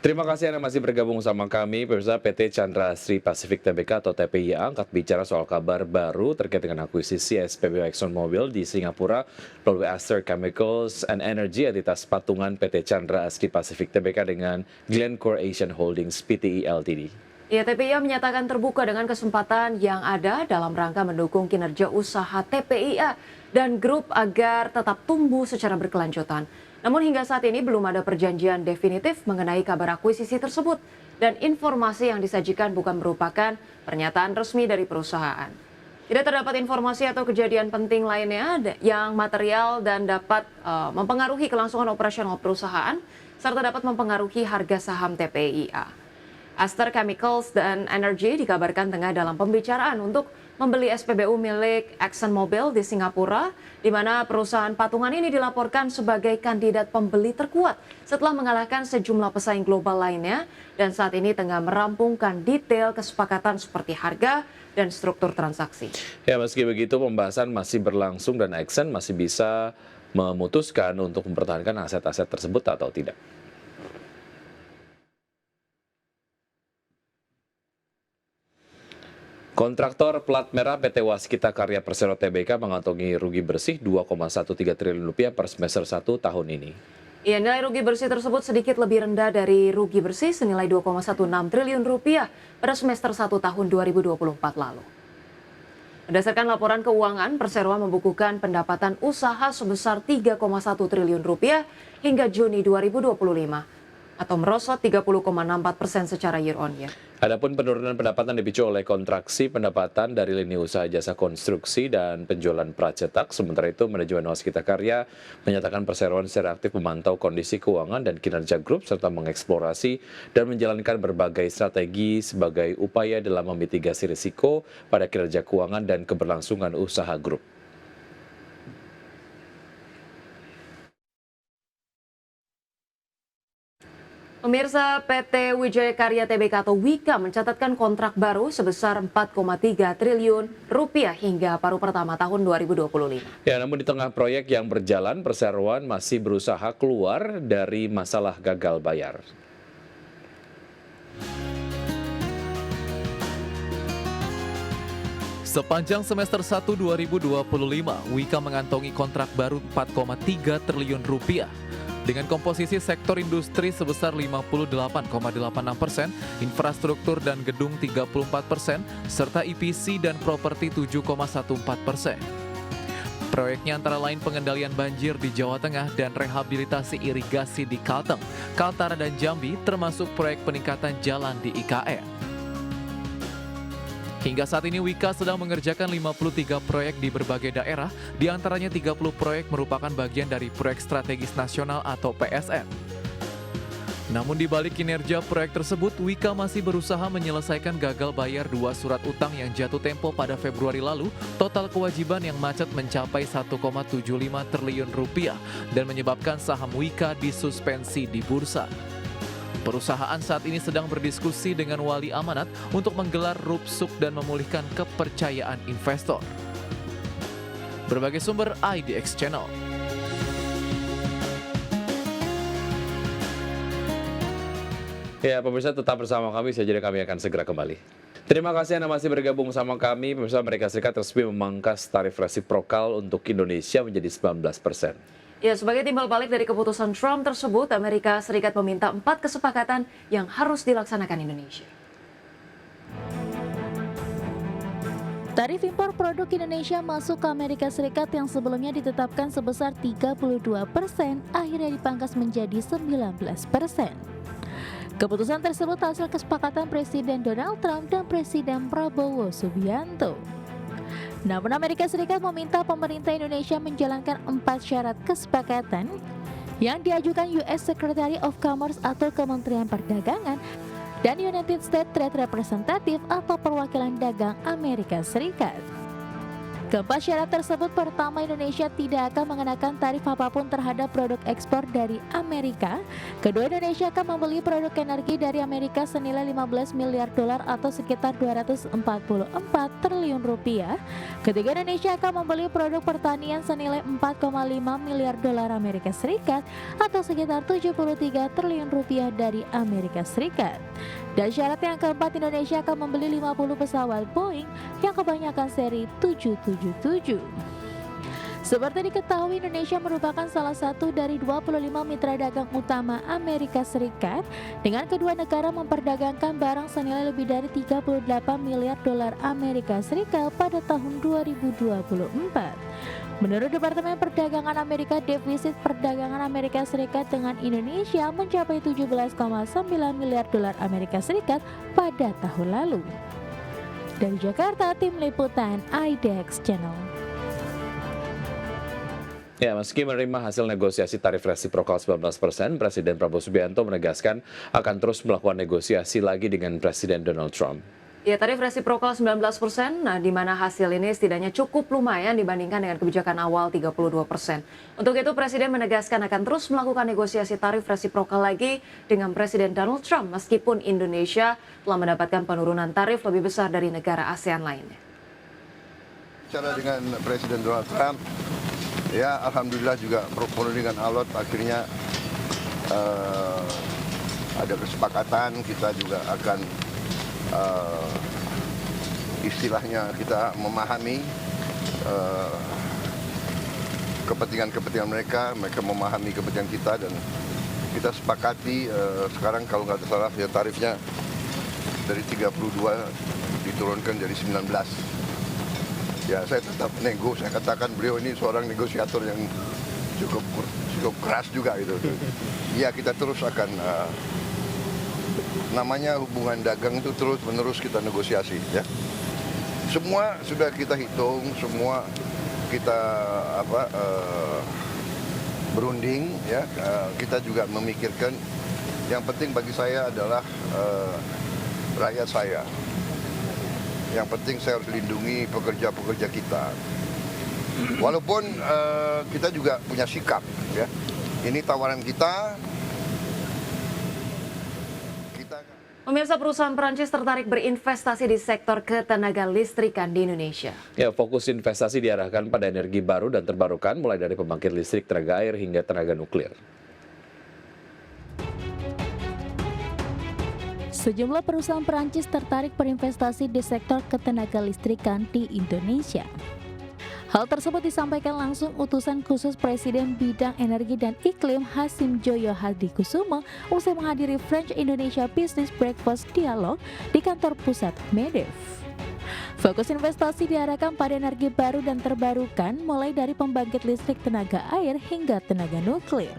Terima kasih Anda masih bergabung sama kami, pemirsa. PT Chandra Asri Pacific Tbk atau TPIA angkat bicara soal kabar baru terkait dengan akuisisi SPBU ExxonMobil di Singapura melalui Aster Chemicals and Energy entitas patungan PT Chandra Asri Pacific Tbk dengan Glencore Asian Holdings Pte Ltd. Ya, TPIA menyatakan terbuka dengan kesempatan yang ada dalam rangka mendukung kinerja usaha TPIA dan grup agar tetap tumbuh secara berkelanjutan. Namun hingga saat ini belum ada perjanjian definitif mengenai kabar akuisisi tersebut dan informasi yang disajikan bukan merupakan pernyataan resmi dari perusahaan. Tidak terdapat informasi atau kejadian penting lainnya yang material dan dapat mempengaruhi kelangsungan operasional perusahaan serta dapat mempengaruhi harga saham TPIA. Aster Chemicals dan Energy dikabarkan tengah dalam pembicaraan untuk membeli SPBU milik ExxonMobil di Singapura, di mana perusahaan patungan ini dilaporkan sebagai kandidat pembeli terkuat setelah mengalahkan sejumlah pesaing global lainnya dan saat ini tengah merampungkan detail kesepakatan seperti harga dan struktur transaksi. Ya, meski begitu pembahasan masih berlangsung dan Exxon masih bisa memutuskan untuk mempertahankan aset-aset tersebut atau tidak. Kontraktor plat merah PT Waskita Karya Persero Tbk mengantongi rugi bersih 2,13 triliun rupiah per semester 1 tahun ini. Ya, nilai rugi bersih tersebut sedikit lebih rendah dari rugi bersih senilai 2,16 triliun rupiah pada semester 1 tahun 2024 lalu. Berdasarkan laporan keuangan, Perseroan membukukan pendapatan usaha sebesar 3,1 triliun rupiah hingga Juni 2025. Atau merosot 30,64% secara year on year. Adapun penurunan pendapatan dipicu oleh kontraksi pendapatan dari lini usaha jasa konstruksi dan penjualan pracetak. Sementara itu, manajemen Waskita Karya menyatakan Perseroan secara aktif memantau kondisi keuangan dan kinerja grup serta mengeksplorasi dan menjalankan berbagai strategi sebagai upaya dalam memitigasi risiko pada kinerja keuangan dan keberlangsungan usaha grup. Pemirsa, PT Wijaya Karya Tbk atau WIKA mencatatkan kontrak baru sebesar 4,3 triliun rupiah hingga paruh pertama tahun 2025. Ya, namun di tengah proyek yang berjalan, Perseroan masih berusaha keluar dari masalah gagal bayar. Sepanjang semester 1 2025, WIKA mengantongi kontrak baru 4,3 triliun rupiah. Dengan komposisi sektor industri sebesar 58,86%, infrastruktur dan gedung 34%, serta EPC dan properti 7,14%. Proyeknya antara lain pengendalian banjir di Jawa Tengah dan rehabilitasi irigasi di Kalteng, Kaltara dan Jambi, termasuk proyek peningkatan jalan di IKN. Hingga saat ini WIKA sedang mengerjakan 53 proyek di berbagai daerah, di antaranya 30 proyek merupakan bagian dari proyek strategis nasional atau PSN. Namun di balik kinerja proyek tersebut, WIKA masih berusaha menyelesaikan gagal bayar 2 surat utang yang jatuh tempo pada Februari lalu. Total kewajiban yang macet mencapai 1,75 triliun rupiah dan menyebabkan saham WIKA disuspensi di bursa. Perusahaan saat ini sedang berdiskusi dengan wali amanat untuk menggelar rupsuk dan memulihkan kepercayaan investor. Berbagai sumber IDX Channel. Ya, pemirsa tetap bersama kami, saja kami akan segera kembali. Terima kasih Anda masih bergabung sama kami. Pemirsa, Amerika Serikat resmi memangkas tarif resiprokal untuk Indonesia menjadi 19%. Ya, sebagai timbal balik dari keputusan Trump tersebut, Amerika Serikat meminta 4 kesepakatan yang harus dilaksanakan Indonesia. Tarif impor produk Indonesia masuk ke Amerika Serikat yang sebelumnya ditetapkan sebesar 32%, akhirnya dipangkas menjadi 19%. Keputusan tersebut hasil kesepakatan Presiden Donald Trump dan Presiden Prabowo Subianto. Namun Amerika Serikat meminta pemerintah Indonesia menjalankan 4 syarat kesepakatan yang diajukan US Secretary of Commerce atau Kementerian Perdagangan dan United States Trade Representative atau perwakilan dagang Amerika Serikat. Keempat syarat tersebut, pertama, Indonesia tidak akan mengenakan tarif apapun terhadap produk ekspor dari Amerika. Kedua, Indonesia akan membeli produk energi dari Amerika senilai 15 miliar dolar atau sekitar 244 triliun rupiah. Ketiga, Indonesia akan membeli produk pertanian senilai 4,5 miliar dolar Amerika Serikat atau sekitar 73 triliun rupiah dari Amerika Serikat. Dan syarat yang keempat, Indonesia akan membeli 50 pesawat Boeing yang kebanyakan seri 777. Seperti diketahui, Indonesia merupakan salah satu dari 25 mitra dagang utama Amerika Serikat, dengan kedua negara memperdagangkan barang senilai lebih dari 38 miliar dolar Amerika Serikat pada tahun 2024. Menurut Departemen Perdagangan Amerika, defisit perdagangan Amerika Serikat dengan Indonesia mencapai 17,9 miliar dolar Amerika Serikat pada tahun lalu. Dari Jakarta, Tim Liputan IDX Channel. Ya, meski menerima hasil negosiasi tarif resiprokal 19%, Presiden Prabowo Subianto menegaskan akan terus melakukan negosiasi lagi dengan Presiden Donald Trump. Ya, tarif resiprokal 19%, di mana hasil ini setidaknya cukup lumayan dibandingkan dengan kebijakan awal 32%. Untuk itu, Presiden menegaskan akan terus melakukan negosiasi tarif resiprokal lagi dengan Presiden Donald Trump, meskipun Indonesia telah mendapatkan penurunan tarif lebih besar dari negara ASEAN lainnya. Bicara dengan Presiden Donald Trump, ya alhamdulillah juga dengan alot akhirnya ada kesepakatan, kita juga akan istilahnya kita memahami kepentingan mereka memahami kepentingan kita, dan kita sepakati sekarang kalau nggak salah ya tarifnya dari 32 diturunkan jadi 19. Ya saya tetap nego, saya katakan beliau ini seorang negosiator yang cukup keras juga gitu. Ya kita terus akan namanya hubungan dagang itu terus menerus kita negosiasi ya. Semua sudah kita hitung, semua kita berunding ya. Kita juga memikirkan yang penting bagi saya adalah rakyat saya. Yang penting saya harus lindungi pekerja-pekerja kita. Walaupun kita juga punya sikap ya. Ini tawaran kita. Pemirsa, perusahaan Perancis tertarik berinvestasi di sektor ketenaga listrikan di Indonesia. Ya, fokus investasi diarahkan pada energi baru dan terbarukan, mulai dari pembangkit listrik tenaga air hingga tenaga nuklir. Sejumlah perusahaan Perancis tertarik berinvestasi di sektor ketenaga listrikan di Indonesia. Hal tersebut disampaikan langsung utusan khusus Presiden Bidang Energi dan Iklim Hasim Joyo Hadikusumo usai menghadiri French Indonesia Business Breakfast Dialogue di kantor pusat MEDEF. Fokus investasi diarahkan pada energi baru dan terbarukan, mulai dari pembangkit listrik tenaga air hingga tenaga nuklir.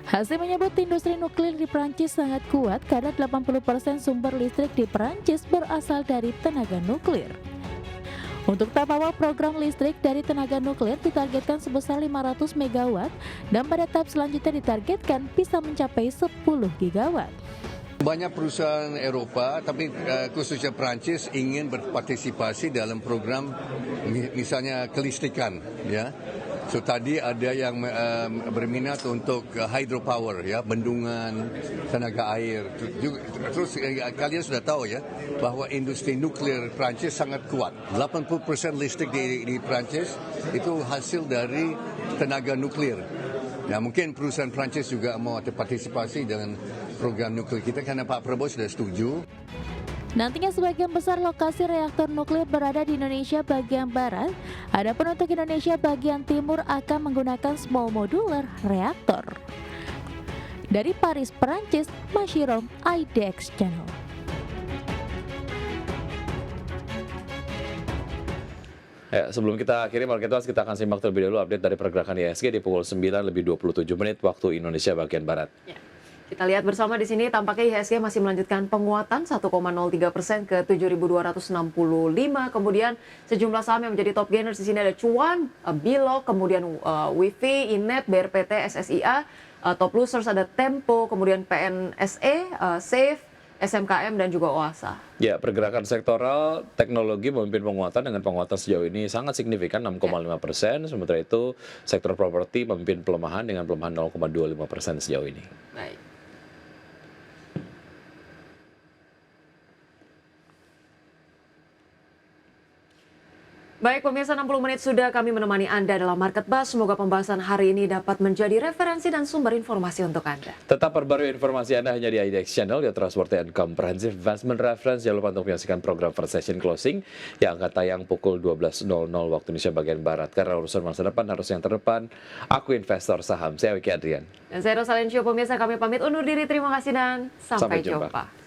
Hasim menyebut industri nuklir di Perancis sangat kuat karena 80% sumber listrik di Perancis berasal dari tenaga nuklir. Untuk tahap awal program listrik dari tenaga nuklir ditargetkan sebesar 500 MW dan pada tahap selanjutnya ditargetkan bisa mencapai 10 gigawatt. Banyak perusahaan Eropa, tapi khususnya Perancis ingin berpartisipasi dalam program misalnya kelistrikan, ya. So tadi ada yang berminat untuk hydropower, ya, bendungan, tenaga air. Terus kalian sudah tahu ya bahwa industri nuklir Perancis sangat kuat. 80% listrik di Perancis itu hasil dari tenaga nuklir. Ya, mungkin perusahaan Perancis juga mau partisipasi dengan program nuklir kita karena Pak Prabowo sudah setuju. Nantinya sebagian besar lokasi reaktor nuklir berada di Indonesia bagian barat. Adapun untuk Indonesia bagian timur akan menggunakan small modular reaktor. Dari Paris, Perancis, Mashirom, IDX Channel. Ya, sebelum kita akhiri Market Watch, kita akan simak terlebih dahulu update dari pergerakan IHSG di pukul 9:27 waktu Indonesia bagian barat. Ya. Kita lihat bersama di sini, tampaknya IHSG masih melanjutkan penguatan 1,03% ke 7.265. Kemudian sejumlah saham yang menjadi top gainers di sini ada Cuan, Bilog, kemudian WIFI, Inet, BRPT, SSIA. Top losers ada Tempo, kemudian PNSE, Safe, SMKM dan juga OASA. Ya, pergerakan sektoral teknologi memimpin penguatan dengan penguatan sejauh ini sangat signifikan 6,5%. Sementara itu sektor properti memimpin pelemahan dengan pelemahan 0,25% sejauh ini. Baik. Baik pemirsa, 60 menit sudah kami menemani Anda dalam Market Buzz. Semoga pembahasan hari ini dapat menjadi referensi dan sumber informasi untuk Anda. Tetap perbarui informasi Anda hanya di IDX Channel, ya Trustworthy and Comprehensive Investment Reference. Jangan lupa untuk menyaksikan program First Session Closing yang akan tayang pukul 12.00 waktu Indonesia bagian Barat. Karena urusan masa depan harus yang terdepan. Aku investor saham, saya Wiki Adrian. Dan saya Rosalencio, pemirsa kami pamit undur diri. Terima kasih dan sampai jumpa.